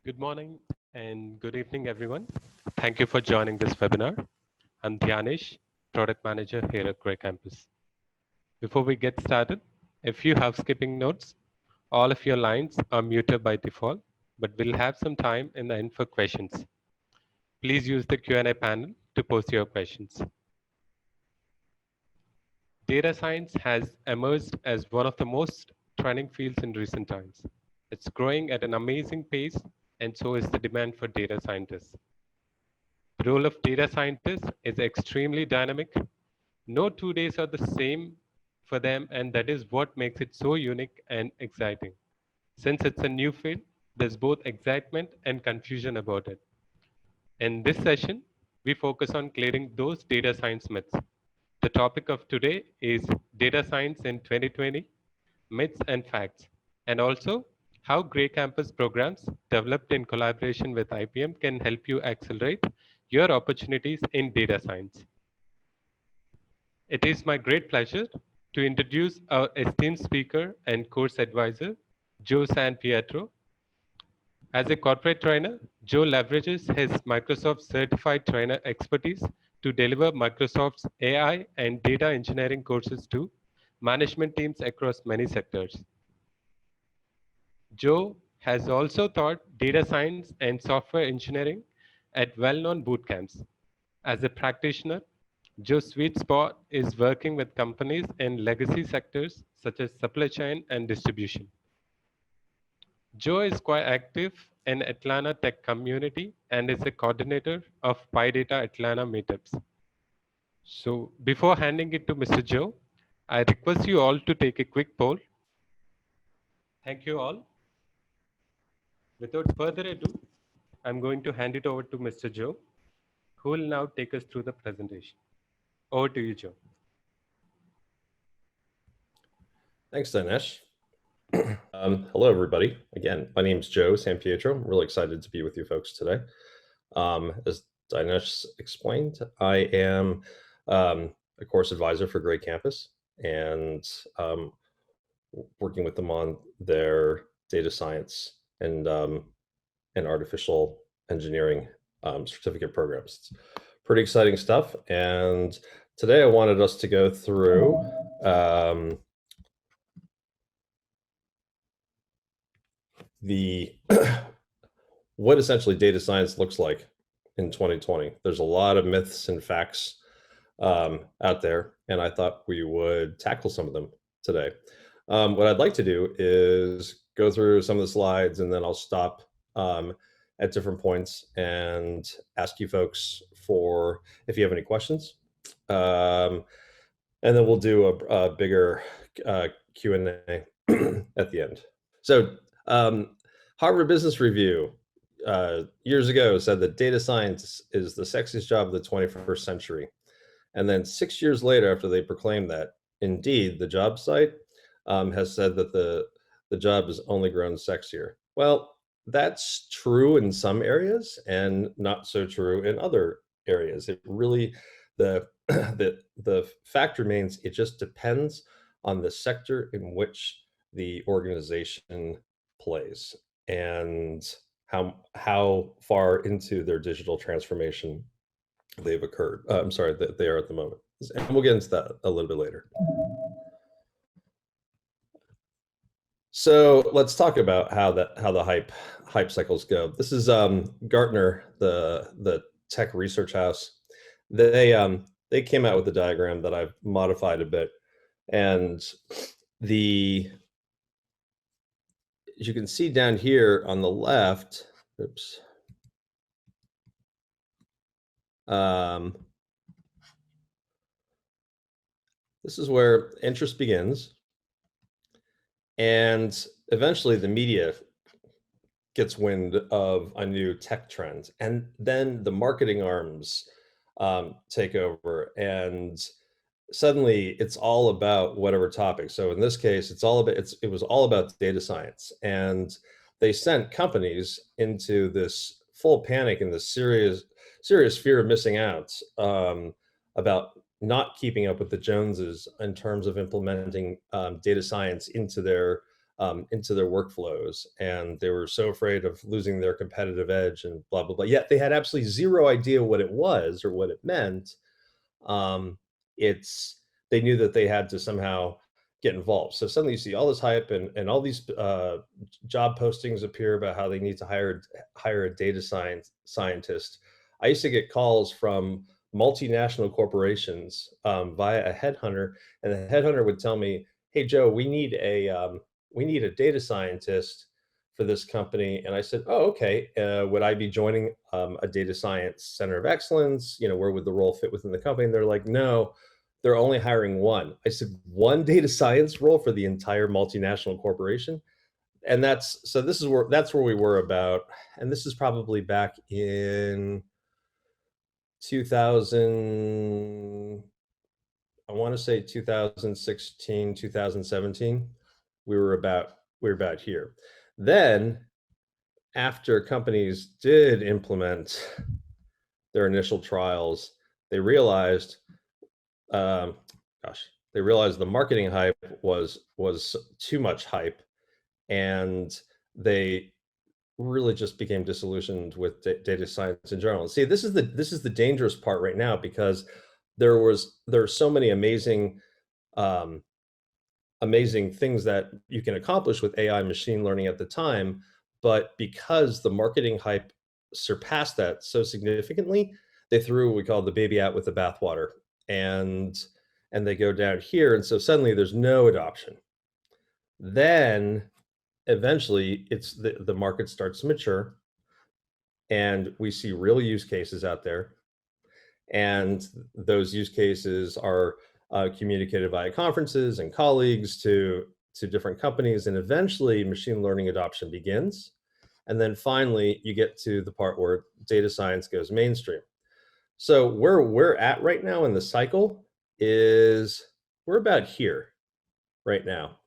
Good morning and good evening, everyone. Thank you for joining this webinar. I'm Dhyanesh, Product Manager here at Grey Campus. Before we get started, a few housekeeping notes. All of your lines are muted by default, but we'll have some time in the end for questions. Please use the Q&A panel to post your questions. Data science has emerged as one of the most trending fields in recent times. It's growing at an amazing pace, and so is the demand for data scientists. The role of data scientist is extremely dynamic. No 2 days are the same for them, and that is what makes it so unique and exciting. Since it's a new field, there's both excitement and confusion about it. In this session, we focus on clearing those data science myths. The topic of today is data science in 2020, myths and facts, and also how Grey Campus programs developed in collaboration with IBM can help you accelerate your opportunities in data science. It is my great pleasure to introduce our esteemed speaker and course advisor, Joe San Pietro. As a corporate trainer, Joe leverages his Microsoft certified trainer expertise to deliver Microsoft's AI and data engineering courses to management teams across many sectors. Joe has also taught data science and software engineering at well-known boot camps. As a practitioner, Joe's sweet spot is working with companies in legacy sectors such as supply chain and distribution. Joe is quite active in Atlanta tech community and is a coordinator of PyData Atlanta meetups. So before handing it to Mr. Joe, I request you all to take a quick poll. Thank you all. Without further ado, I'm going to hand it over to Mr. Joe, who will now take us through the presentation. Over to you, Joe. Thanks, Dinesh. Hello, everybody. Again, my name is Joe San Pietro. I'm really excited to be with you folks today. As Dinesh explained, I am a course advisor for Grey Campus and working with them on their data science and artificial engineering certificate programs. It's pretty exciting stuff. And today I wanted us to go through what essentially data science looks like in 2020. There's a lot of myths and facts out there, and I thought we would tackle some of them today. What I'd like to do is go through some of the slides, and then I'll stop at different points and ask you folks for if you have any questions. And then we'll do a bigger Q&A at the end. So Harvard Business Review years ago said that data science is the sexiest job of the 21st century. And then 6 years later, after they proclaimed that, indeed, the job site has said that the job has only grown sexier. Well, that's true in some areas and not so true in other areas. It really, the fact remains, it just depends on the sector in which the organization plays and how far into their digital transformation they've occurred. I'm sorry, that they are at the moment. And we'll get into that a little bit later. So let's talk about how the hype cycles go. This is Gartner, the tech research house. They came out with a diagram that I've modified a bit, and as you can see down here on the left, oops. This is where interest begins, and eventually the media gets wind of a new tech trend, and then the marketing arms take over, and suddenly it's all about whatever topic. So in this case, it was all about data science, and they sent companies into this full panic and this serious fear of missing out about not keeping up with the Joneses in terms of implementing data science into their into their workflows, and they were so afraid of losing their competitive edge and blah blah blah. Yet they had absolutely zero idea what it was or what it meant. um, it's They knew that they had to somehow get involved. So suddenly you see all this hype, and all these job postings appear about how they need to hire a data scientist. I used to get calls from multinational corporations via a headhunter, and the headhunter would tell me, "Hey Joe, we need a data scientist for this company." And I said, "Oh, okay. Would I be joining a data science center of excellence? Where would the role fit within the company?" And they're like, "No, they're only hiring one." I said, "One data science role for the entire multinational corporation?" And that's where we were about, and this is probably back in 2000. I want to say 2016, 2017. We were about here. Then, after companies did implement their initial trials, they realized, um, they realized the marketing hype was too much hype, and they really just became disillusioned with data science in general. And see, this is the dangerous part right now, because there are so many um, amazing things that you can accomplish with AI and machine learning at the time. But because the marketing hype surpassed that so significantly, they threw what we call the baby out with the bathwater, and they go down here. And so suddenly there's no adoption. Then eventually the market starts to mature, and we see real use cases out there, and those use cases are communicated via conferences and colleagues to different companies, and eventually machine learning adoption begins. And then finally you get to the part where data science goes mainstream. So where we're at right now in the cycle is we're about here right now.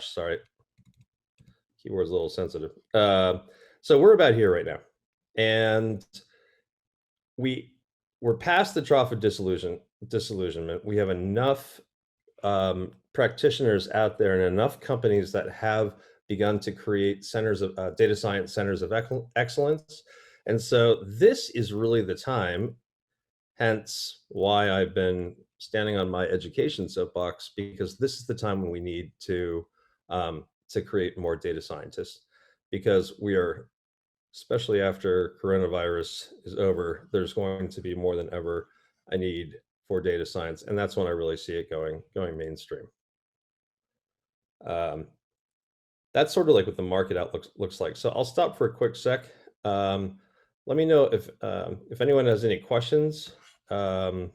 Sorry, keyword's a little sensitive. So we're about here right now, and we're past the trough of disillusionment. We have enough practitioners out there and enough companies that have begun to create centers of data science centers of excellence. And so this is really the time, hence why I've been standing on my education soapbox, because this is the time when we need to create more data scientists, because we are, especially after coronavirus is over, there's going to be more than ever a need for data science, and that's when I really see it going mainstream. That's sort of like what the market outlook looks like. So I'll stop for a quick sec. Let me know if anyone has any questions. Feel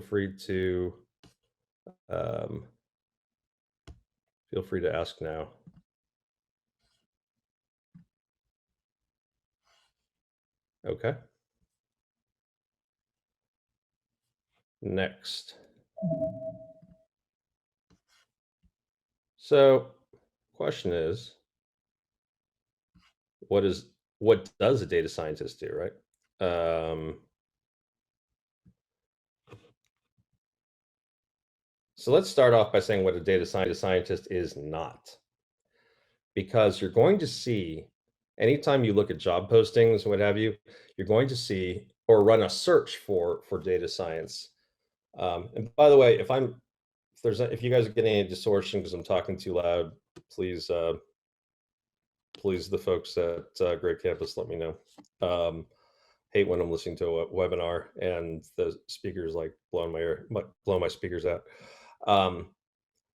free to ask now. Okay. Next. So, question is, what does a data scientist do, right? So let's start off by saying what a data scientist is not, because you're going to see, anytime you look at job postings, what have you, you're going to see or run a search for data science. And by the way, if you guys are getting any distortion because I'm talking too loud, please, the folks at Great Campus, let me know. Hate when I'm listening to a webinar and the speakers like blow my speakers out.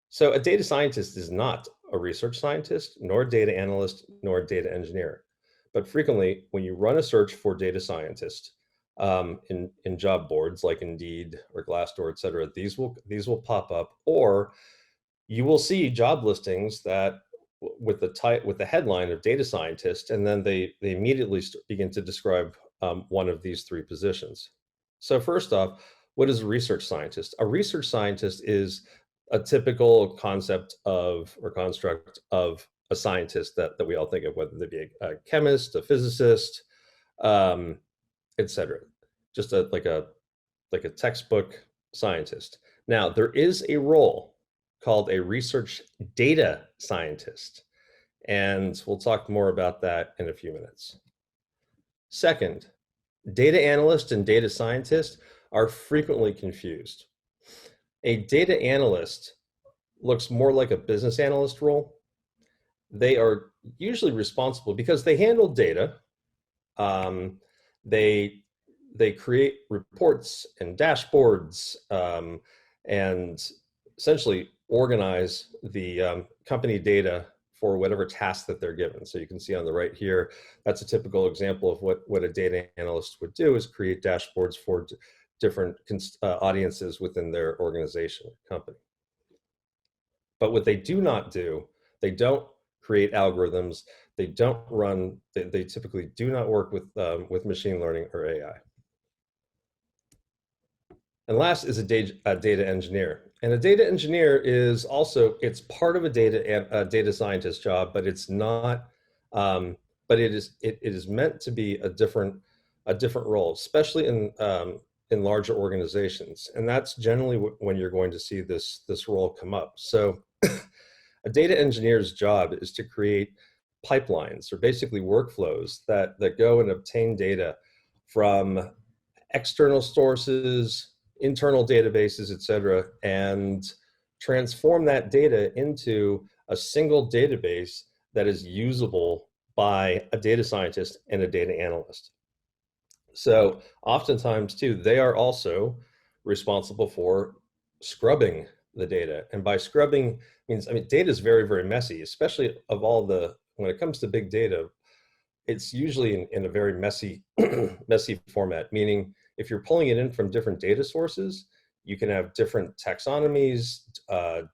So a data scientist is not a research scientist, nor a data analyst, nor a data engineer. But frequently, when you run a search for data scientist in job boards like Indeed or Glassdoor, et cetera, these will pop up, or you will see job listings that with the headline of data scientist, and then they immediately begin to describe one of these three positions. So first off, what is a research scientist? A research scientist is a typical concept of or construct of a scientist that we all think of, whether they be a chemist, a physicist, etc. Just like a textbook scientist. Now, there is a role called a research data scientist, and we'll talk more about that in a few minutes. Second, data analyst and data scientist are frequently confused. A data analyst looks more like a business analyst role. They are usually responsible because they handle data. They create reports and dashboards, and essentially organize the company data for whatever task that they're given. So you can see on the right here, that's a typical example of what a data analyst would do, is create dashboards for different audiences within their organization or company. But what they do not do, they don't create algorithms. They don't run. They typically do not work with machine learning or AI. And last is a data engineer. And a data engineer is also, it's part of a data scientist job, but it's not. But it is meant to be a different role, especially in larger organizations. And that's generally when you're going to see this role come up. So a data engineer's job is to create pipelines, or basically workflows that go and obtain data from external sources, internal databases, et cetera, and transform that data into a single database that is usable by a data scientist and a data analyst. So oftentimes too, they are also responsible for scrubbing the data. And by scrubbing means, data is very, very messy, especially when it comes to big data. It's usually in a very messy format, meaning if you're pulling it in from different data sources, you can have different taxonomies,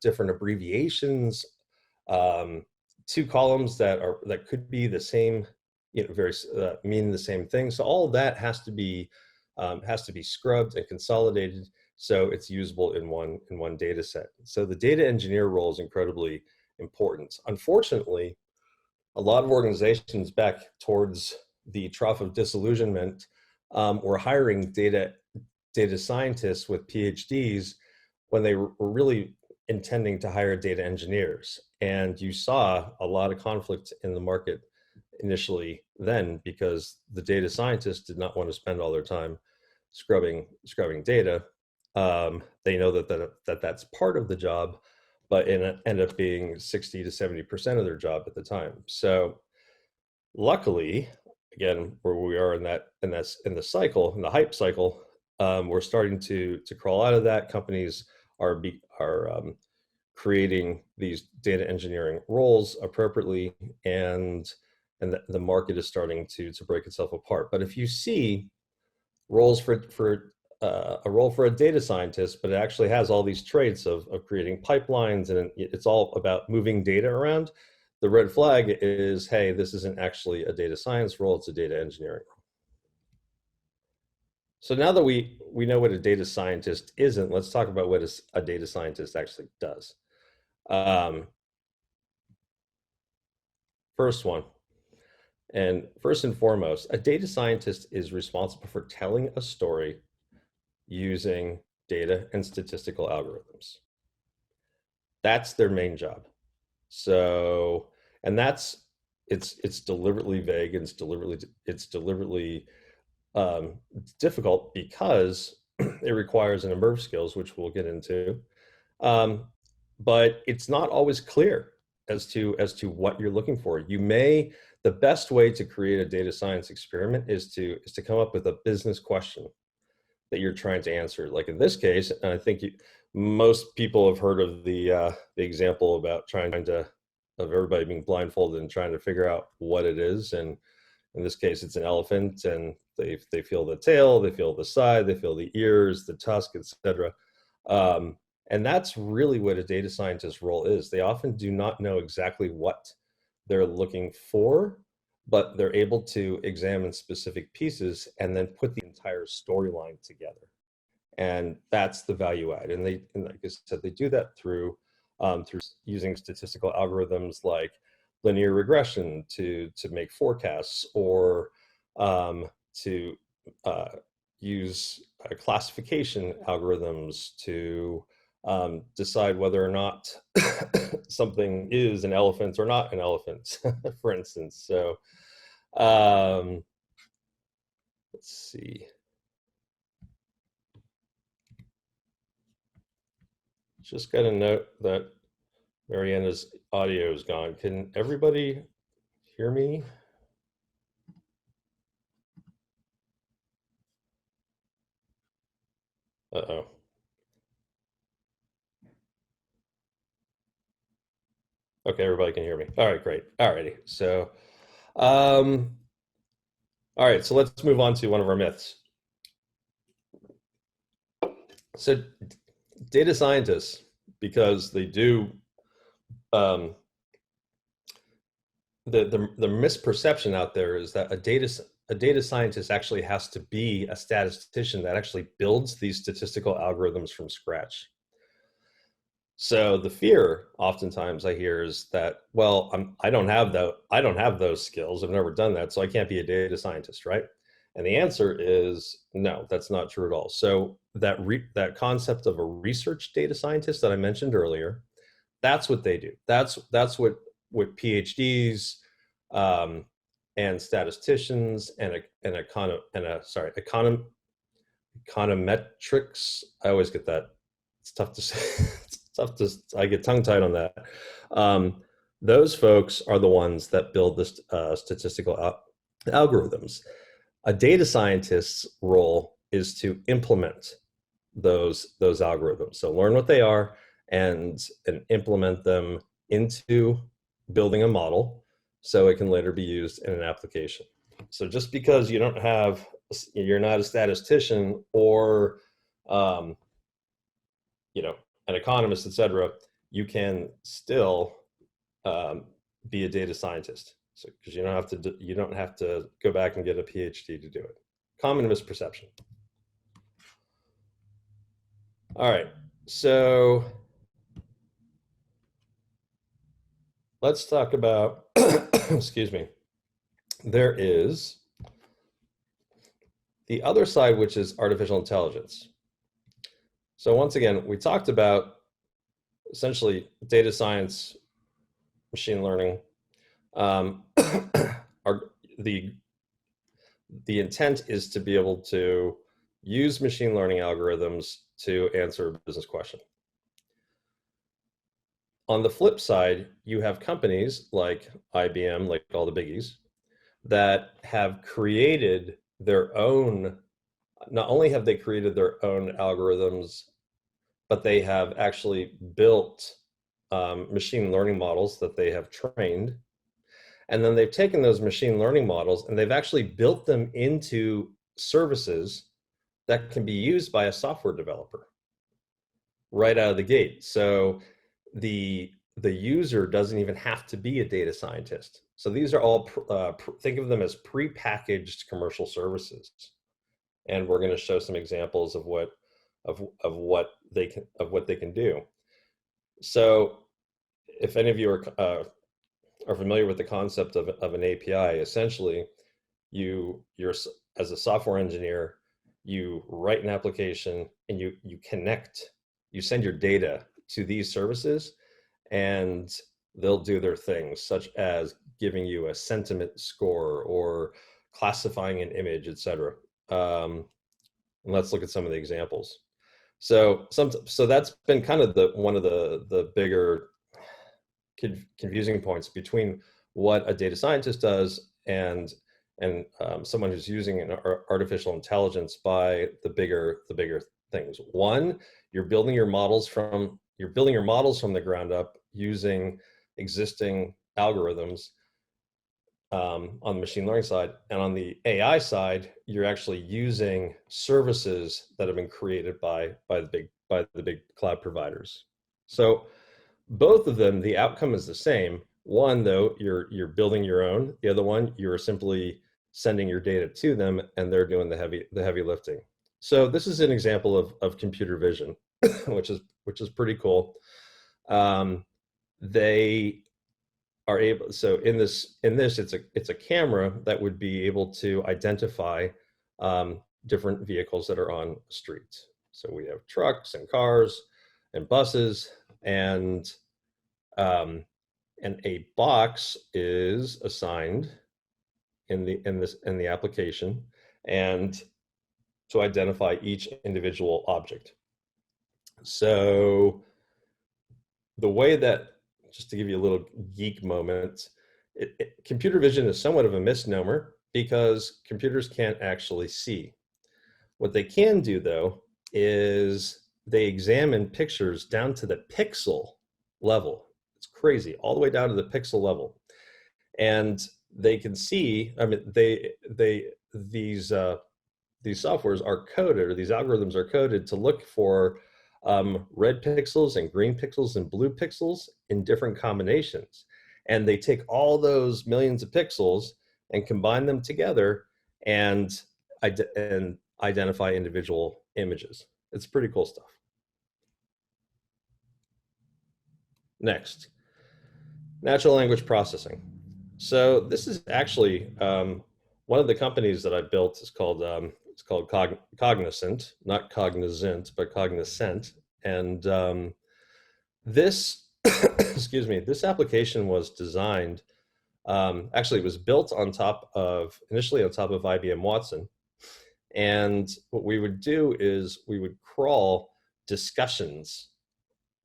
different abbreviations, two columns that could be the same, mean the same thing. So all of that has to be scrubbed and consolidated so it's usable in one data set. So the data engineer role is incredibly important. Unfortunately, a lot of organizations back towards the trough of disillusionment were hiring data scientists with PhDs when they were really intending to hire data engineers. And you saw a lot of conflict in the market initially then, because the data scientists did not want to spend all their time scrubbing data. They know that's part of the job, but it ended up being 60 to 70% of their job at the time. So luckily, again, where we are in the cycle, in the hype cycle, we're starting to crawl out of that. Companies are creating these data engineering roles appropriately, and the market is starting to break itself apart. But if you see roles for a role for a data scientist, but it actually has all these traits of creating pipelines, and it's all about moving data around, the red flag is, hey, this isn't actually a data science role, it's a data engineering role. So now that we know what a data scientist isn't, let's talk about what a data scientist actually does. First and foremost, a data scientist is responsible for telling a story using data and statistical algorithms. That's their main job. So, and it's deliberately vague, and it's deliberately difficult because it requires a number of skills, which we'll get into. But it's not always clear as to what you're looking for. The best way to create a data science experiment is to come up with a business question that you're trying to answer. Like in this case, and I think most people have heard of the example about of everybody being blindfolded and trying to figure out what it is. And in this case, it's an elephant, and they feel the tail, they feel the side, they feel the ears, the tusk, etc. And that's really what a data scientist role is. They often do not know exactly what they're looking for, but they're able to examine specific pieces and then put the entire storyline together. And that's the value add. And like I said, they do that through using statistical algorithms like linear regression to make forecasts, or to use classification algorithms to decide whether or not something is an elephant or not an elephant, for instance. So let's see. Just got a note that Mariana's audio is gone. Can everybody hear me? Uh-oh. Okay, everybody can hear me. All right, great. All righty. So, all right, so let's move on to one of our myths. So data scientists, because they do, the misperception out there is that a data scientist actually has to be a statistician that actually builds these statistical algorithms from scratch. So the fear oftentimes I hear is that, well, I don't have those skills. I've never done that, so I can't be a data scientist, right? And the answer is no, that's not true at all. So that concept of a research data scientist that I mentioned earlier, that's what they do. That's what PhDs and statisticians and econometrics. I always get that. It's tough to say. I get tongue tied on that. Those folks are the ones that build the statistical algorithms. A data scientist's role is to implement those algorithms. So learn what they are and implement them into building a model so it can later be used in an application. So just because you're not a statistician or an economist, etc., you can still be a data scientist. So because you don't have to go back and get a PhD to do it. Common misperception. All right, so let's talk about, excuse me, there is the other side, which is artificial intelligence. So once again, we talked about essentially data science, machine learning. The intent is to be able to use machine learning algorithms to answer a business question. On the flip side, you have companies like IBM, like all the biggies, that have created their own, not only have they created their own algorithms, but they have actually built machine learning models that they have trained. And then they've taken those machine learning models and they've actually built them into services that can be used by a software developer right out of the gate. So the user doesn't even have to be a data scientist. So these are all, think of them as pre-packaged commercial services. And we're going to show some examples of what they can do. So if any of you are familiar with the concept of an API, essentially you're as a software engineer, you write an application and you send your data to these services and they'll do their things, such as giving you a sentiment score or classifying an image, etc. And let's look at some of the examples. So that's been kind of one of the bigger confusing points between what a data scientist does and someone who's using an artificial intelligence by the bigger things. One, you're building your models from the ground up using existing algorithms on the machine learning side, and on the AI side, you're actually using services that have been created by the big cloud providers. So both of them, the outcome is the same. One, though, you're building your own. The other one, you're simply sending your data to them, and they're doing the heavy lifting. So this is an example of computer vision, which is pretty cool. They are able. So in this, it's a camera that would be able to identify different vehicles that are on the street. So we have trucks and cars, and buses, and a box is assigned in the application and to identify each individual object. So the way that, just to give you a little geek moment, computer vision is somewhat of a misnomer because computers can't actually see. What they can do, though, is they examine pictures down to the pixel level. It's crazy, all the way down to the pixel level. And they can see, I mean, these softwares are coded, or these algorithms are coded to look for red pixels and green pixels and blue pixels in different combinations. And they take all those millions of pixels and combine them together and identify individual images. It's pretty cool stuff. Next, natural language processing. So this is actually one of the companies that I built is called Cognizant, not cognizant, but Cognizant. And this, excuse me, this application was designed, actually it was built initially on top of IBM Watson. And what we would do is we would crawl discussions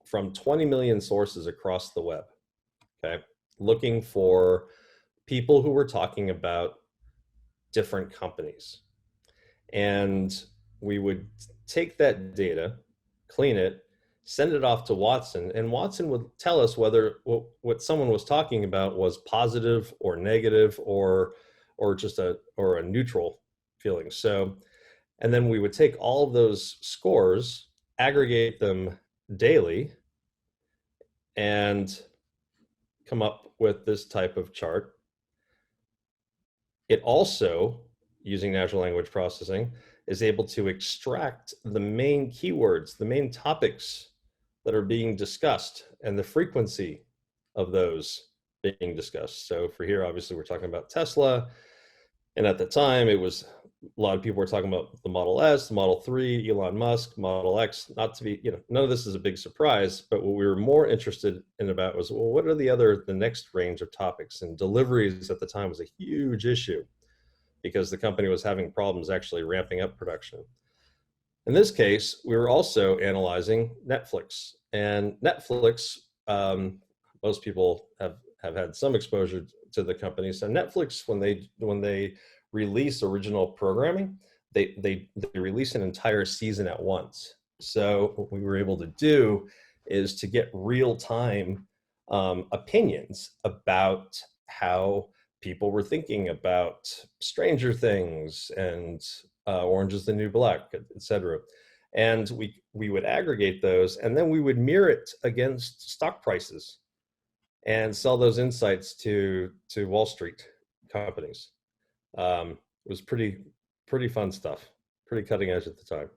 from 20 million sources across the web, okay, looking for people who were talking about different companies. And we would take that data, clean it, send it off to Watson, and Watson would tell us whether what someone was talking about was positive or negative or just a neutral feeling. So, and then we would take all of those scores, aggregate them daily, and come up with this type of chart. It also, using natural language processing, is able to extract the main keywords, the main topics that are being discussed, and the frequency of those being discussed. So for here, obviously, we're talking about Tesla. And at the time, it was a lot of people were talking about the Model S, the Model 3, Elon Musk, Model X. Not to be, none of this is a big surprise, but what we were more interested in about was, well, what are the next range of topics? And deliveries at the time was a huge issue because the company was having problems actually ramping up production. In this case, we were also analyzing Netflix. And Netflix, most people have had some exposure to the company. So Netflix, when they release original programming, they release an entire season at once. So what we were able to do is to get real-time opinions about how people were thinking about Stranger Things and Orange is the New Black, etc. And we would aggregate those, and then we would mirror it against stock prices and sell those insights to Wall Street companies. It was pretty fun stuff, pretty cutting edge at the time.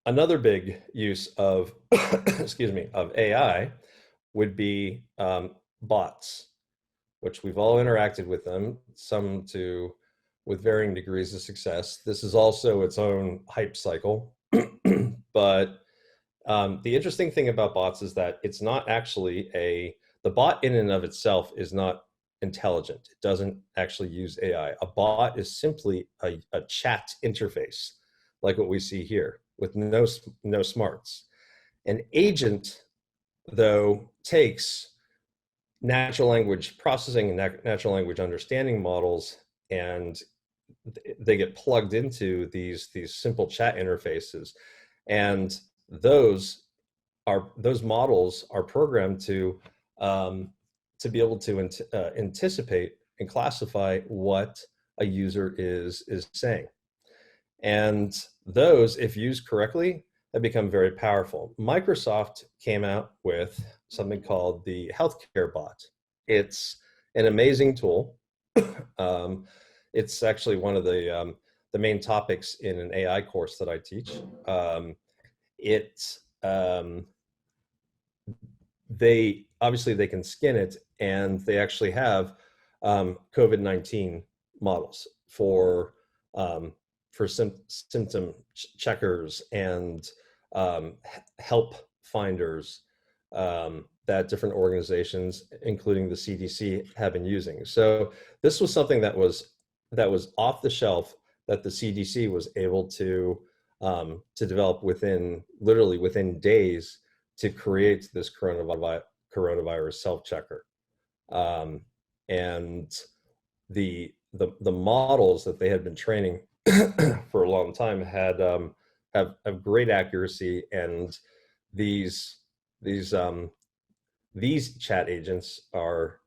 Another big use of, excuse me, of AI would be bots, which we've all interacted with them, some with varying degrees of success. This is also its own hype cycle. But the interesting thing about bots is that it's not actually the bot in and of itself is not intelligent. It doesn't actually use AI. A bot is simply a chat interface, like what we see here, with no smarts. An agent, though, takes natural language processing and natural language understanding models, and they get plugged into these simple chat interfaces, and those models are programmed to be able to anticipate and classify what a user is saying. And those, if used correctly, have become very powerful. Microsoft came out with something called the healthcare bot. It's an amazing tool. It's actually one of the main topics in an AI course that I teach. They can skin it, and they actually have COVID-19 models for symptom checkers and help finders that different organizations, including the CDC, have been using. So this was something that was off the shelf that the CDC was able to develop literally within days to create this coronavirus self-checker. And the models that they had been training for a long time have great accuracy, and these chat agents are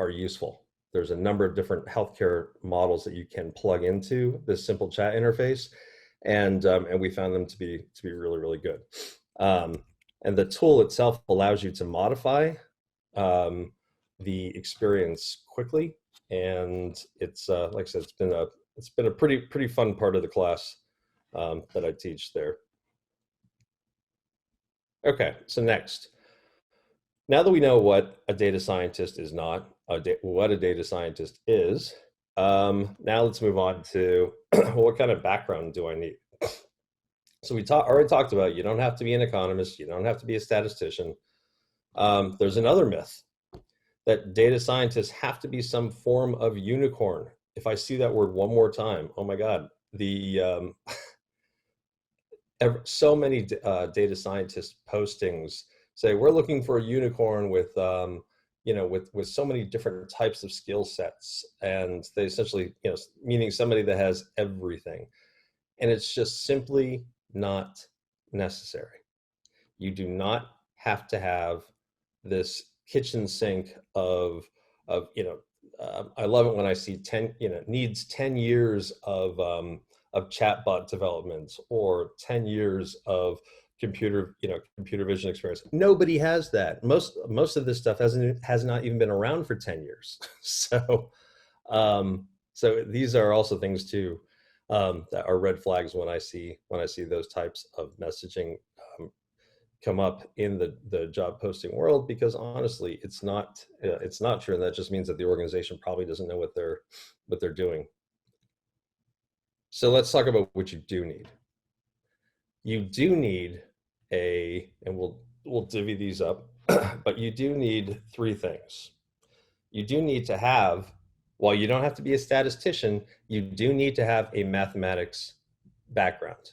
useful. There's a number of different healthcare models that you can plug into this simple chat interface, and we found them to be really, really good. And the tool itself allows you to modify the experience quickly, and it's like I said, it's been a pretty fun part of the class that I teach there. Okay, so next, now that we know what a data scientist is not, what a data scientist is, now let's move on to what kind of background do I need? So we already talked about, you don't have to be an economist, you don't have to be a statistician. There's another myth that data scientists have to be some form of unicorn. If I see that word one more time, oh my God, so many data scientist postings say we're looking for a unicorn with with so many different types of skill sets, and they essentially, meaning somebody that has everything, and it's just simply not necessary. You do not have to have this kitchen sink of I love it when I see needs 10 years of chatbot development or 10 years of computer vision experience. Nobody has that. Most of this stuff has not even been around for 10 years. So these are also things too that are red flags when I see those types of messaging come up in the job posting world, because honestly, it's not true, and that just means that the organization probably doesn't know what they're doing. So let's talk about what you do need. You do need and we'll divvy these up, but you do need three things. You do need to have, while you don't have to be a statistician, you do need to have a mathematics background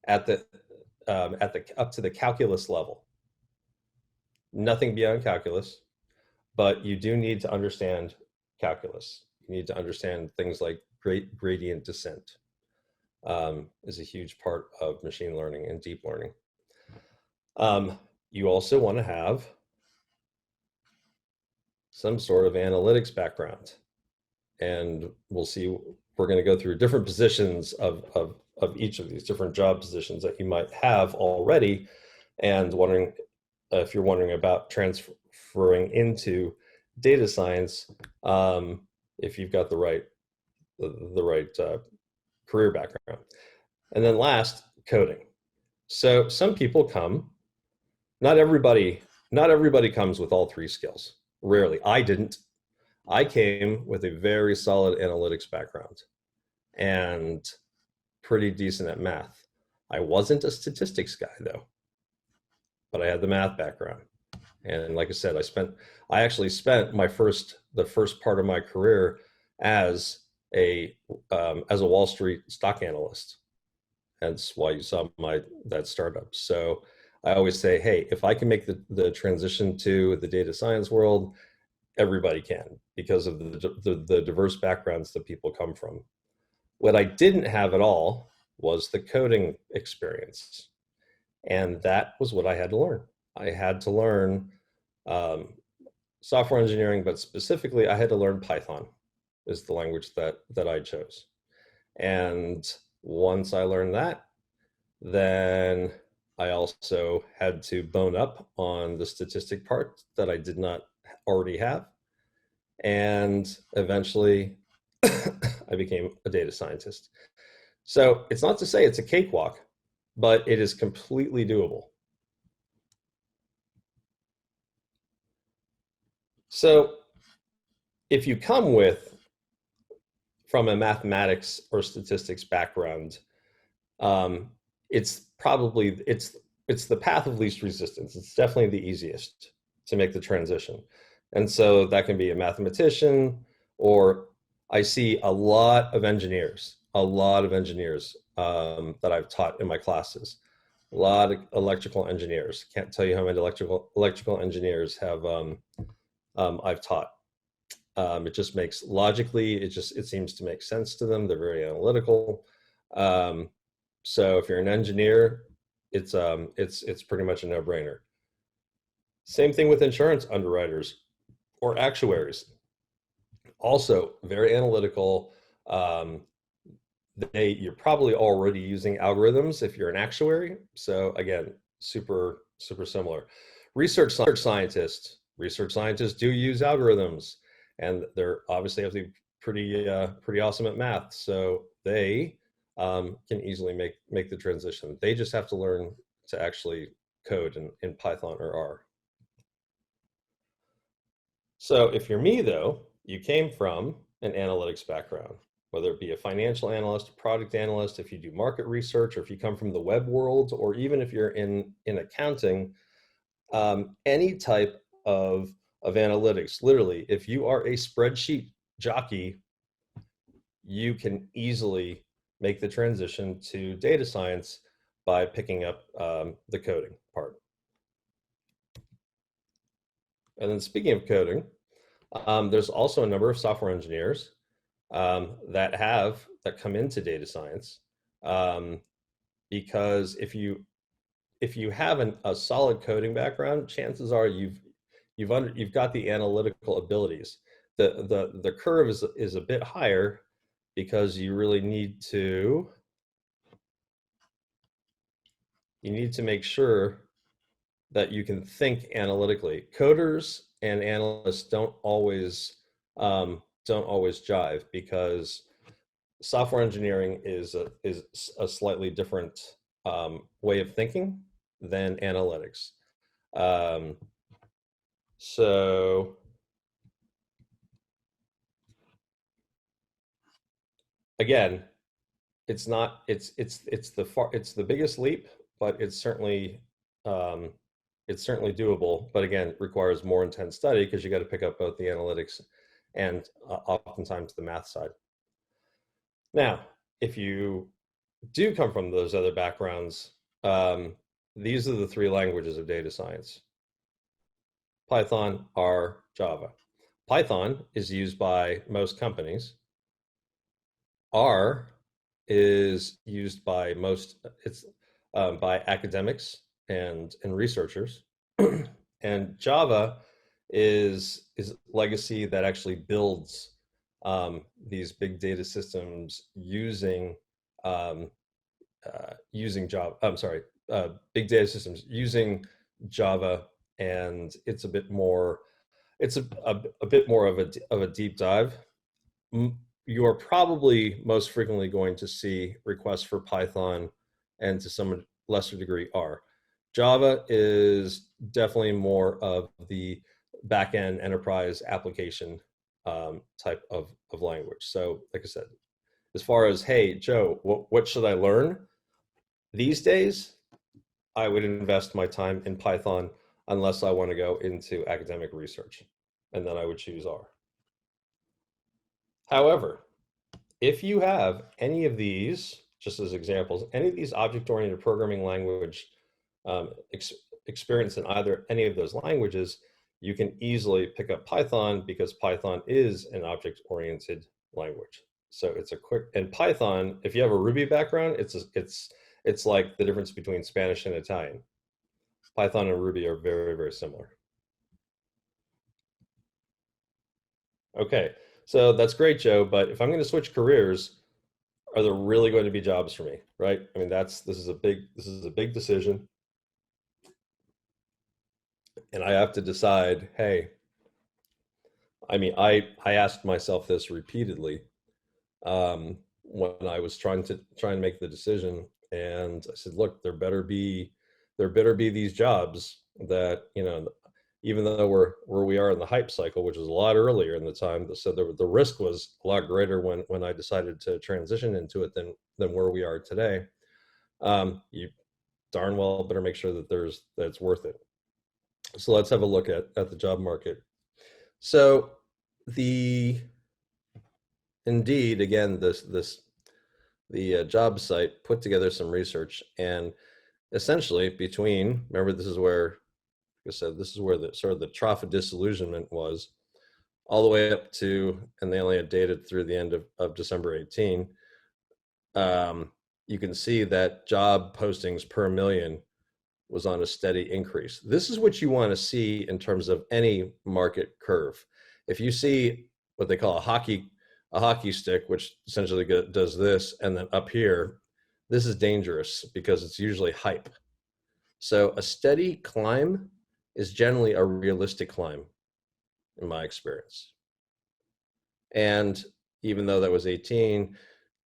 up to the calculus level. Nothing beyond calculus, but you do need to understand calculus. You need to understand things like gradient descent is a huge part of machine learning and deep learning. You also want to have some sort of analytics background, and we'll see. We're going to go through different positions of each of these different job positions that you might have already, and wondering if you're wondering about transferring into data science, if you've got the right career background. And then last, coding. So some people come. Not everybody comes with all three skills. Rarely. I didn't. I came with a very solid analytics background and pretty decent at math. I wasn't a statistics guy though, but I had the math background. And like I said, I actually spent the first part of my career as a Wall Street stock analyst. That's why you saw that startup. So I always say, hey, if I can make the transition to the data science world, everybody can, because of the diverse backgrounds that people come from. What I didn't have at all was the coding experience. And that was what I had to learn. I had to learn software engineering, but specifically I had to learn Python is the language that I chose. And once I learned that, then I also had to bone up on the statistic part that I did not already have. And eventually I became a data scientist. So it's not to say it's a cakewalk, but it is completely doable. So if you come with from a mathematics or statistics background, it's probably it's the path of least resistance. It's definitely the easiest to make the transition. And so that can be a mathematician, or I see a lot of engineers that I've taught in my classes. A lot of electrical engineers. Can't tell you how many electrical engineers have I've taught. It just makes logically, it seems to make sense to them. They're very analytical. So if you're an engineer, it's pretty much a no-brainer. Same thing with insurance underwriters or actuaries. Also very analytical. You're probably already using algorithms if you're an actuary. So again, super similar. Research scientists do use algorithms, and they're obviously have to be pretty awesome at math. So they can easily make the transition. They just have to learn to actually code in Python or R. So if you're me, though, you came from an analytics background, whether it be a financial analyst, a product analyst, if you do market research, or if you come from the web world, or even if you're in accounting, any type of analytics. Literally, if you are a spreadsheet jockey, you can easily make the transition to data science by picking up the coding part. And then speaking of coding, there's also a number of software engineers that come into data science, because if you have a solid coding background, chances are you've got the analytical abilities. The curve is a bit higher, because you really need to make sure that you can think analytically. Coders and analysts don't always jive, because software engineering is a slightly different way of thinking than analytics. So again, it's the biggest leap, but it's certainly doable. But again, it requires more intense study, because you got to pick up both the analytics and oftentimes the math side. Now, if you do come from those other backgrounds, these are the three languages of data science: Python, R, Java. Python is used by most companies. R is used by by academics and researchers. And Java is legacy that actually builds these big data systems using Java. Big data systems using Java, and it's a bit more. It's a bit more of a deep dive. You are probably most frequently going to see requests for Python, and to some lesser degree R. Java is definitely more of the back-end enterprise application type of language. So like I said, as far as, hey, Joe, what should I learn? These days, I would invest my time in Python unless I want to go into academic research, and then I would choose R. However, if you have any of these, just as examples, any of these object-oriented programming language experience in any of those languages, you can easily pick up Python, because Python is an object-oriented language. So it's and Python, if you have a Ruby background, it's like the difference between Spanish and Italian. Python and Ruby are very, very similar. Okay, so that's great, Joe, but if I'm going to switch careers, are there really going to be jobs for me, right? I mean, this is a big decision. And I have to decide, hey, I mean, I asked myself this repeatedly when I was trying to make the decision, and I said, look, there better be these jobs that, even though we're where we are in the hype cycle, which is a lot earlier in the time. So the risk was a lot greater when I decided to transition into it than where we are today. You darn well better make sure that it's worth it. So let's have a look at the job market. So the Indeed, again, the job site put together some research, and essentially remember, this is where, like I said, this is where the sort of the trough of disillusionment was, all the way up to, and they only had data through the end of December 18. You can see that job postings per million was on a steady increase. This is what you want to see in terms of any market curve. If you see what they call a hockey stick, which essentially does this, and then up here, this is dangerous because it's usually hype. So a steady climb is generally a realistic climb, in my experience. And even though that was 18,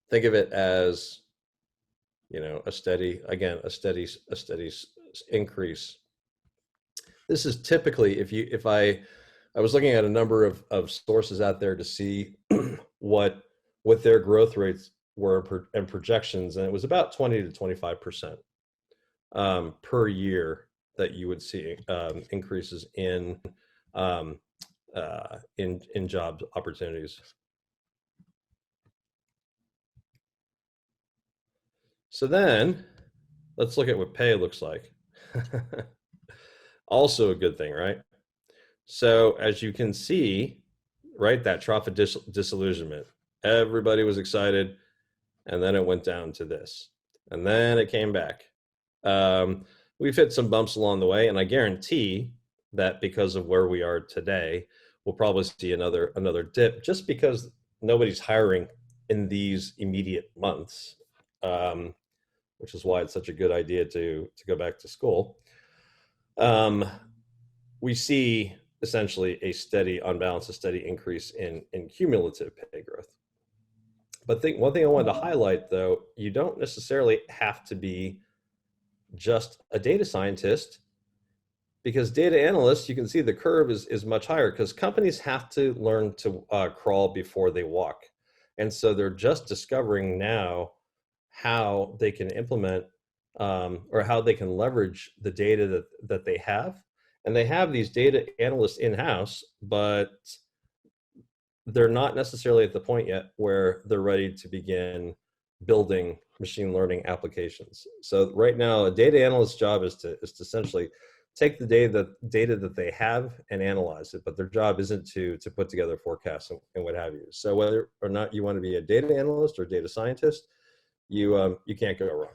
think of it as, a steady increase. This is typically, if I was looking at a number of sources out there to see what their growth rates were and projections, and it was about 20 to 25% per year that you would see increases in job opportunities. So then let's look at what pay looks like. Also a good thing, right? So as you can see, right, that trough of disillusionment, everybody was excited, and then it went down to this, and then it came back. We've hit some bumps along the way, and I guarantee that because of where we are today, we'll probably see another dip, just because nobody's hiring in these immediate months, which is why it's such a good idea to go back to school. We see essentially on balance, a steady increase in cumulative pay growth. But one thing I wanted to highlight, though, you don't necessarily have to be just a data scientist, because data analysts, you can see the curve is much higher, because companies have to learn to crawl before they walk. And so they're just discovering now how they can implement or how they can leverage the data that they have. And they have these data analysts in-house, but they're not necessarily at the point yet where they're ready to begin building machine learning applications. So right now, a data analyst's job is to essentially take the data that they have and analyze it, but their job isn't to put together forecasts and what have you. So whether or not you want to be a data analyst or data scientist, you can't go wrong.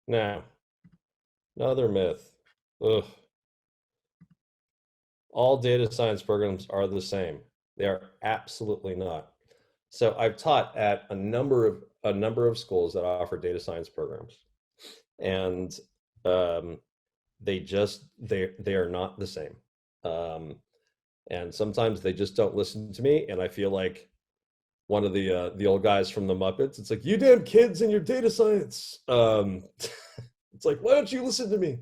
Now, another myth. Ugh. All data science programs are the same. They are absolutely not. So I've taught at a number of schools that offer data science programs, and they are not the same. And sometimes they just don't listen to me, and I feel like one of the old guys from the Muppets. It's like, you damn kids and your data science. It's like, why don't you listen to me?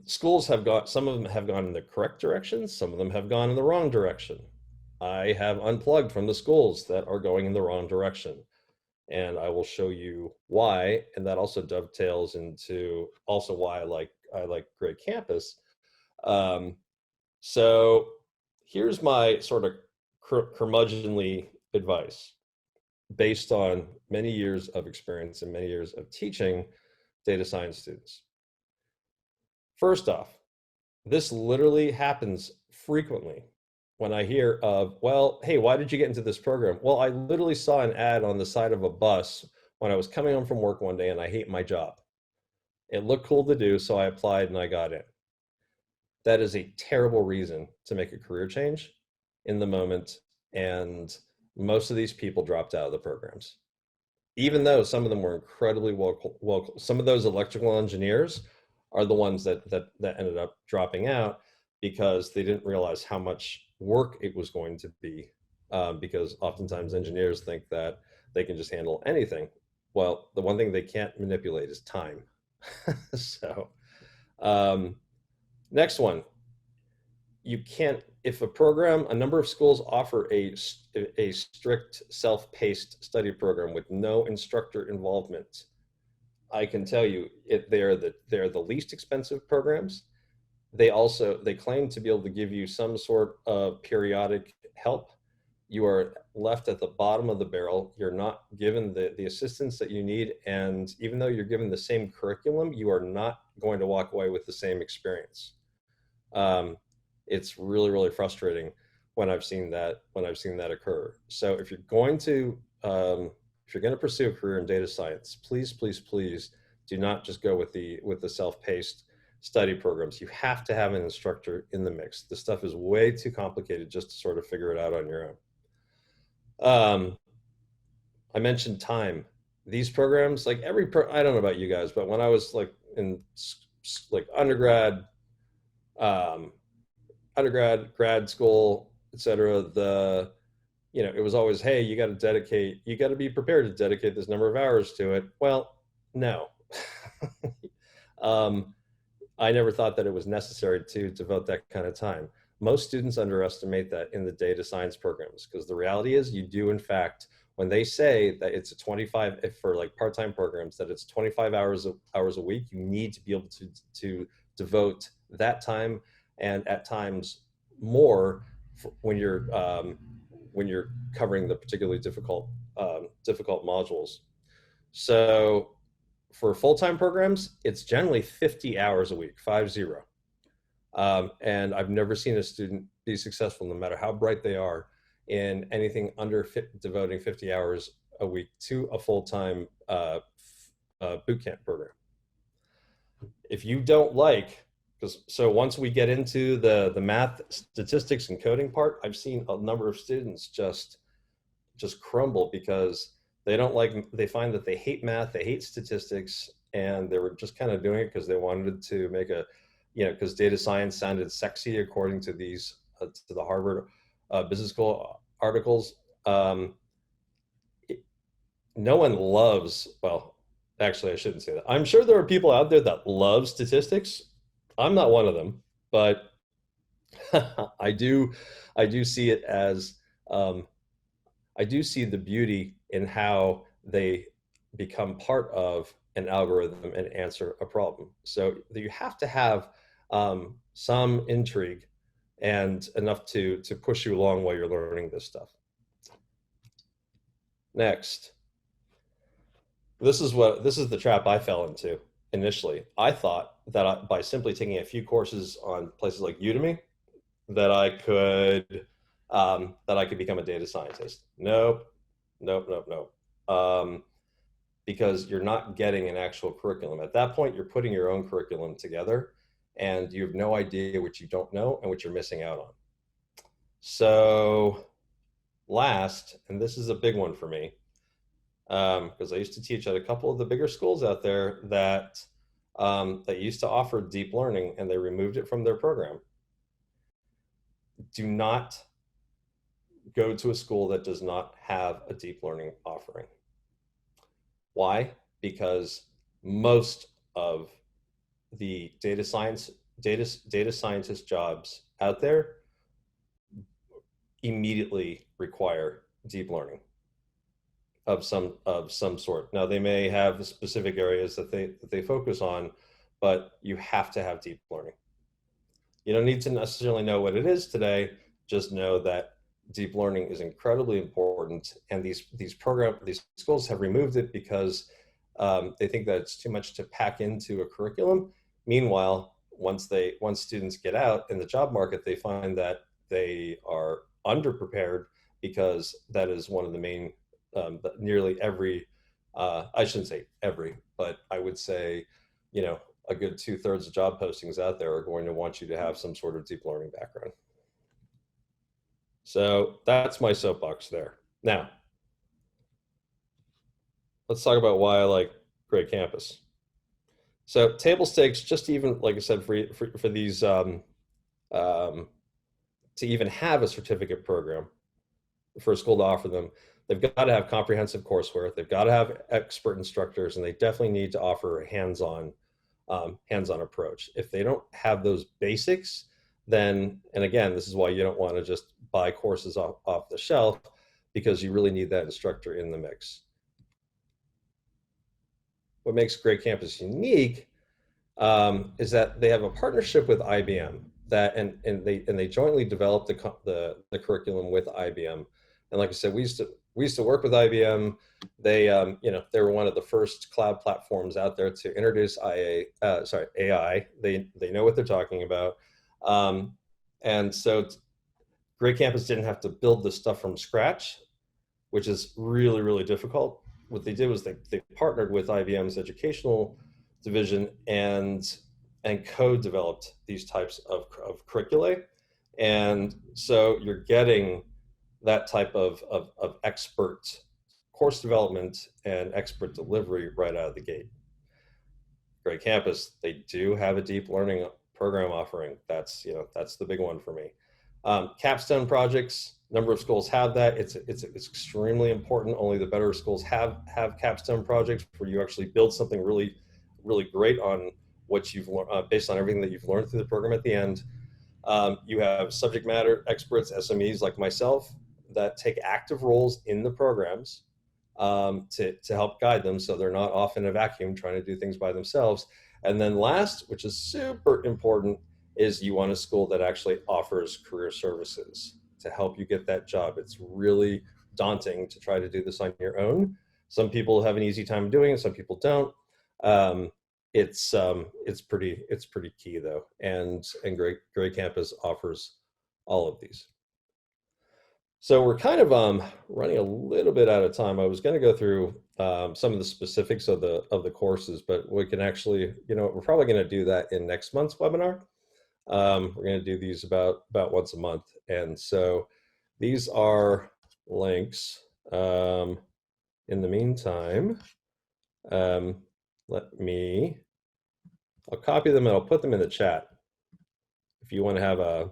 Schools have got, some of them have gone in the correct direction, some of them have gone in the wrong direction. I have unplugged from the schools that are going in the wrong direction, and I will show you why. And that also dovetails into also why I like Grid Campus. So here's my sort of curmudgeonly advice based on many years of experience and many years of teaching data science students. First off, this literally happens frequently when I hear of, well, hey, why did you get into this program? Well, I literally saw an ad on the side of a bus when I was coming home from work one day, and I hate my job. It looked cool to do, so I applied and I got in. That is a terrible reason to make a career change in the moment, and most of these people dropped out of the programs, even though some of them were incredibly well. Some of those electrical engineers are the ones that ended up dropping out because they didn't realize how much work it was going to be because oftentimes engineers think that they can just handle anything. Well, the one thing they can't manipulate is time. So, um, next one, you can't, if a number of schools offer a strict self-paced study program with no instructor involvement, I can tell you they're the least expensive programs. They claim to be able to give you some sort of periodic help. You are left at the bottom of the barrel. You're not given the assistance that you need, and even though you're given the same curriculum, you are not going to walk away with the same experience. Um, it's really, really frustrating when I've seen that occur. So if you're going to pursue a career in data science, please, please, please do not just go with the self-paced study programs. You have to have an instructor in the mix. This stuff is way too complicated just to sort of figure it out on your own. I mentioned time. These programs, like I don't know about you guys, but when I was like in like um, grad school, etc., it was always, hey, you got to be prepared to dedicate this number of hours to it. Well, no. um, I never thought that it was necessary to devote that kind of time. Most students underestimate that in the data science programs, because the reality is you do, in fact, when they say that it's a 25, if for like part-time programs, that it's 25 hours a week, you need to be able to devote that time, and at times more, when you're covering the particularly difficult modules. So for full-time programs, it's generally 50 hours a week, 50. And I've never seen a student be successful, no matter how bright they are, in anything under devoting 50 hours a week to a full-time boot camp program. If you don't so once we get into the math, statistics, and coding part, I've seen a number of students just crumble because they find that they hate math, they hate statistics, and they were just kind of doing it because they wanted to make because data science sounded sexy according to to the Harvard Business School articles. No one loves, well, actually, I shouldn't say that. I'm sure there are people out there that love statistics. I'm not one of them, but I do see it as I do see the beauty in how they become part of an algorithm and answer a problem. So you have to have some intrigue and enough to push you along while you're learning this stuff. Next, this is the trap I fell into initially. I thought that by simply taking a few courses on places like Udemy, that I could become a data scientist. Nope. Because you're not getting an actual curriculum. At that point, you're putting your own curriculum together, and you have no idea what you don't know and what you're missing out on. So last, and this is a big one for me, because I used to teach at a couple of the bigger schools out there that used to offer deep learning, and they removed it from their program. Do not go to a school that does not have a deep learning offering. Why? Because most of the data scientist jobs out there immediately require deep learning of some sort. Now, they may have specific areas that they focus on, but you have to have deep learning. You don't need to necessarily know what it is today. Just know that deep learning is incredibly important, and these schools have removed it because they think that it's too much to pack into a curriculum. Meanwhile, once students get out in the job market, they find that they are underprepared, because that is one of the main, nearly every, I shouldn't say every, but I would say, a good 2/3 of job postings out there are going to want you to have some sort of deep learning background. So that's my soapbox there. Now, let's talk about why I like Great Campus. So table stakes, just even, like I said, for these, to even have a certificate program, for a school to offer them, they've got to have comprehensive courseware. They've got to have expert instructors, and they definitely need to offer a hands-on approach. If they don't have those basics, then, and again, this is why you don't want to just buy courses off the shelf, because you really need that instructor in the mix. What makes Great Campus unique is that they have a partnership with IBM that, and they jointly developed the curriculum with IBM. And like I said, we used to work with IBM. They they were one of the first cloud platforms out there to introduce AI. They know what they're talking about, and so Great Campus didn't have to build this stuff from scratch, which is really, really difficult. What they did was they partnered with IBM's educational division and co-developed these types of curricula. And so you're getting that type of expert course development and expert delivery right out of the gate. Great Campus, they do have a deep learning program offering. That's the big one for me. Capstone projects, number of schools have that. It's extremely important. Only the better schools have capstone projects where you actually build something really, really great on what you've learned, based on everything that you've learned through the program at the end. You have subject matter experts, SMEs like myself, that take active roles in the programs to help guide them, so they're not off in a vacuum trying to do things by themselves. And then last, which is super important, is you want a school that actually offers career services to help you get that job. It's really daunting to try to do this on your own. Some people have an easy time doing it, some people don't. It's pretty key though, and Great Campus offers all of these. So we're kind of running a little bit out of time. I was going to go through some of the specifics of the courses, but we can actually, we're probably going to do that in next month's webinar. We're going to do these about once a month, and so these are links. In the meantime, I'll copy them and I'll put them in the chat if you want to have a.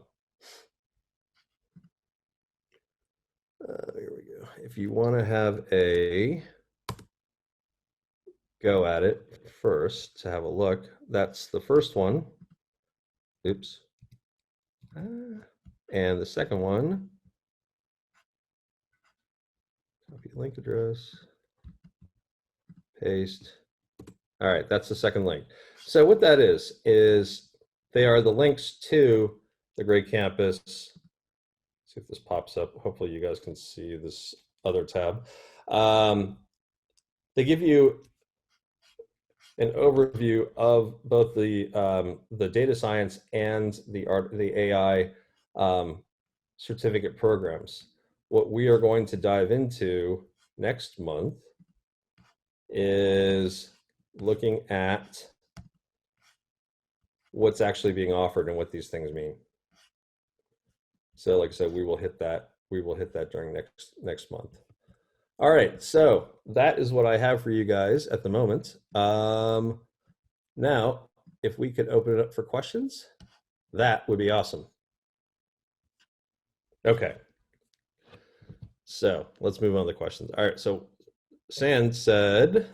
There we go. If you want to have a go at it first to have a look, that's the first one. Oops. And the second one, copy link address, paste. All right, that's the second link. So what that is they are the links to the Great Campus. See if this pops up. Hopefully you guys can see this other tab. They give you an overview of both the data science and the AI certificate programs. What we are going to dive into next month is looking at what's actually being offered and what these things mean. So like I said, we will hit that during next month. All right, so that is what I have for you guys at the moment. Now, if we could open it up for questions, that would be awesome. Okay, so let's move on to questions. All right, so Sand said,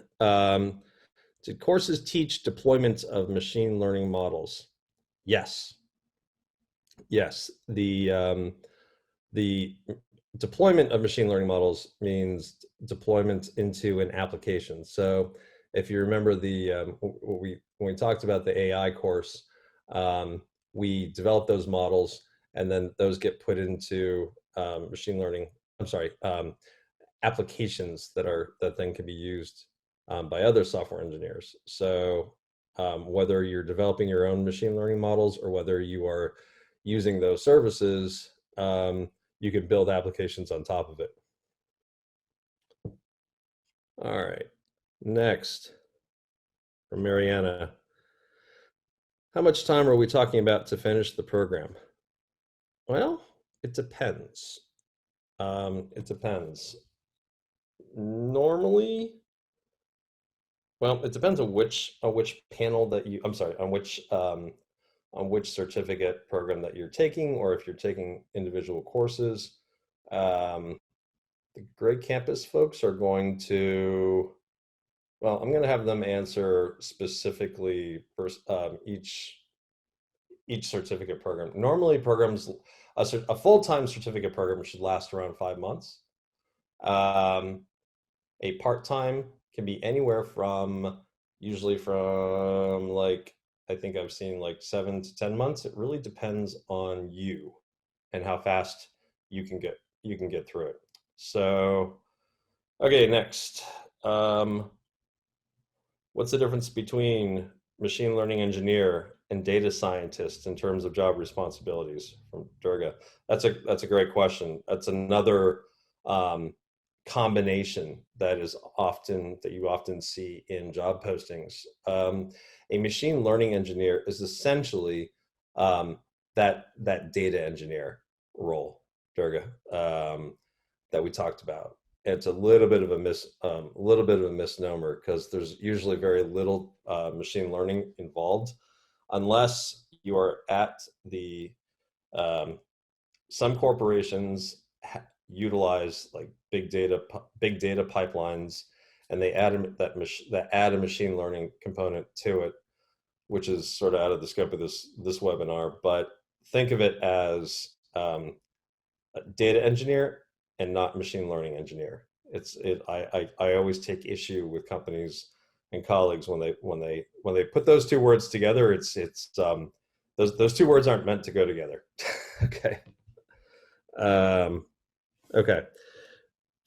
did courses teach deployment of machine learning models? Yes. Yes, the deployment of machine learning models means deployment into an application. So if you remember when we talked about the AI course, we developed those models, and then those get put into machine learning. Applications that then can be used by other software engineers. So whether you're developing your own machine learning models or whether you are using those services, you can build applications on top of it. All right, next from Mariana. How much time are we talking about to finish the program? Well, it depends. It depends. Normally, well, it depends on which panel that you, on which certificate program that you're taking, or if you're taking individual courses. Great Campus folks are going to, well, I'm going to have them answer specifically for each certificate program. Normally programs, a full-time certificate program should last around 5 months. A part-time can be anywhere from, usually from like, I think I've seen like 7 to 10 months. It really depends on you and how fast you can get through it. So, okay, next. What's the difference between machine learning engineer and data scientist in terms of job responsibilities? From Durga. That's a great question. That's another combination that you often see in job postings. A machine learning engineer is essentially that data engineer role, Durga, that we talked about. It's a little bit of a misnomer because there's usually very little machine learning involved, unless you are at the some corporations utilize like big data pipelines, and they add a machine learning component to it, which is sort of out of the scope of this webinar. But think of it as a data engineer and not machine learning engineer. I always take issue with companies and colleagues when they put those two words together. Those two words aren't meant to go together. Okay. Okay.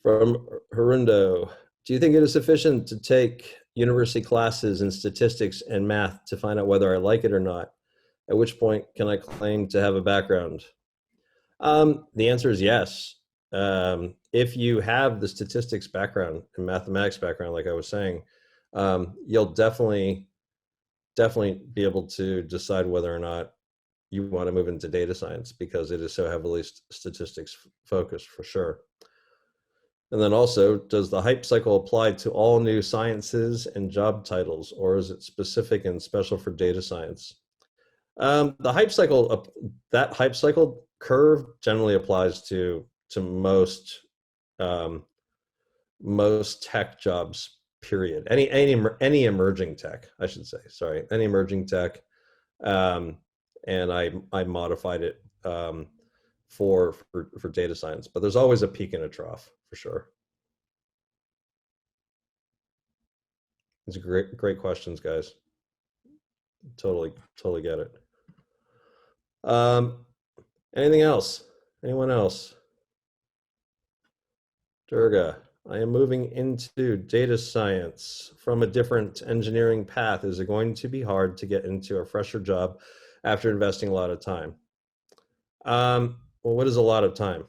From Harundo, do you think it is sufficient to take university classes in statistics and math to find out whether I like it or not? At which point can I claim to have a background? The answer is yes. If you have the statistics background and mathematics background, like I was saying, you'll definitely be able to decide whether or not you want to move into data science, because it is so heavily statistics focused, for sure. And then also, does the hype cycle apply to all new sciences and job titles, or is it specific and special for data science? The hype cycle, that hype cycle curve generally applies to most tech jobs, period. Any emerging tech, I should say. Sorry, any emerging tech. And I modified it for data science, but there's always a peak and a trough, for sure. It's great questions, guys. Totally get it. Anything else? Anyone else? Durga, I am moving into data science from a different engineering path. Is it going to be hard to get into a fresher job after investing a lot of time? Well, what is a lot of time?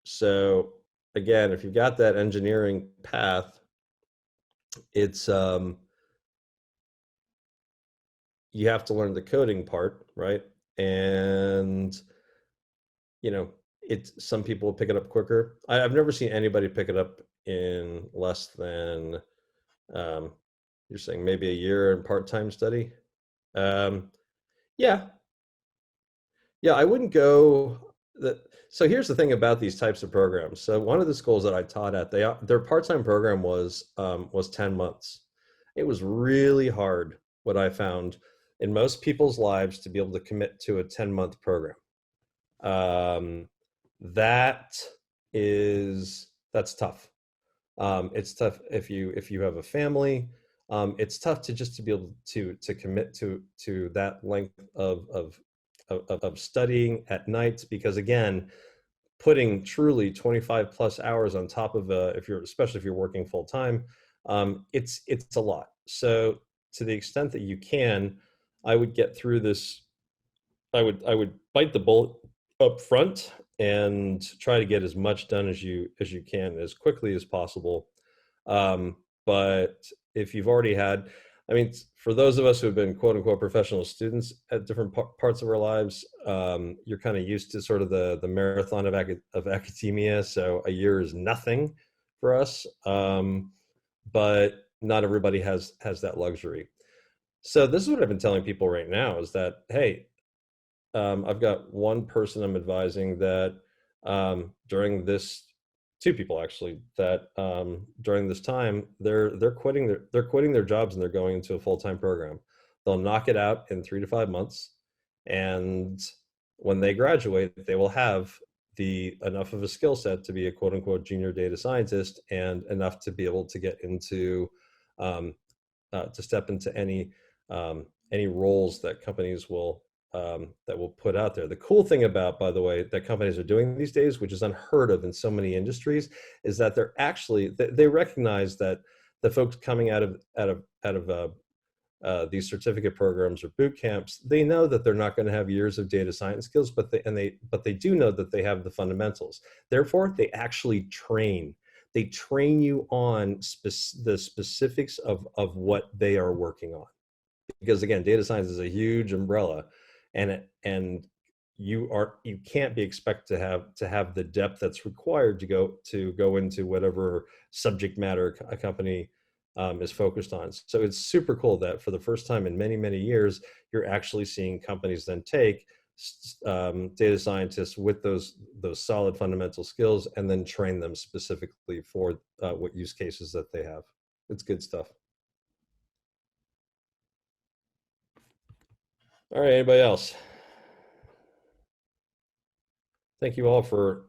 So again, if you've got that engineering path, it's you have to learn the coding part, right? And some people pick it up quicker. I've never seen anybody pick it up in less than you're saying maybe a year in part-time study. Yeah, I wouldn't go that. So here's the thing about these types of programs. So one of the schools that I taught at, their part-time program was 10 months. It was really hard, what I found, in most people's lives, to be able to commit to a 10-month program. That's tough. It's tough if you have a family. It's tough to be able to commit to that length of studying at night, because again, putting truly 25 plus hours on top of especially if you're working full time, it's a lot. So to the extent that you can, I would get through this. I would bite the bullet up front and try to get as much done as you can as quickly as possible. But if you've already had, for those of us who have been quote unquote professional students at different parts of our lives, you're kind of used to sort of the marathon of academia. So a year is nothing for us, but not everybody has that luxury. So this is what I've been telling people right now, is that, hey, I've got one person I'm advising that during this, two people actually, that during this time they're quitting their jobs and they're going into a full-time program. They'll knock it out in 3 to 5 months, and when they graduate, they will have the enough of a skill set to be a quote unquote junior data scientist, and enough to be able to get into um, to step into any roles that companies will that will put out there. The cool thing about, by the way, that companies are doing these days, which is unheard of in so many industries, is that they're actually they recognize that the folks coming out of these certificate programs or boot camps, they know that they're not going to have years of data science skills, but they do know that they have the fundamentals. Therefore, they actually train. They train you on the specifics of what they are working on, because again, data science is a huge umbrella, and you can't be expected to have the depth that's required to go into whatever subject matter a company is focused on. So it's super cool that for the first time in many years, you're actually seeing companies then take data scientists with those solid fundamental skills and then train them specifically for what use cases that they have. It's good stuff. All right, anybody else? Thank you all for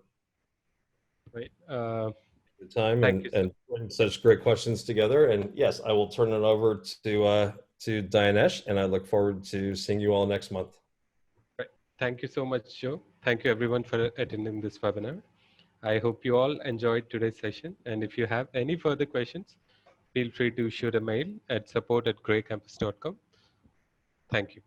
Right. the time Thank you, sir. and putting such great questions together. And yes, I will turn it over to Dinesh, and I look forward to seeing you all next month. Right. Thank you so much, Joe. Thank you everyone for attending this webinar. I hope you all enjoyed today's session. And if you have any further questions, feel free to shoot a mail at support@greycampus.com. Thank you.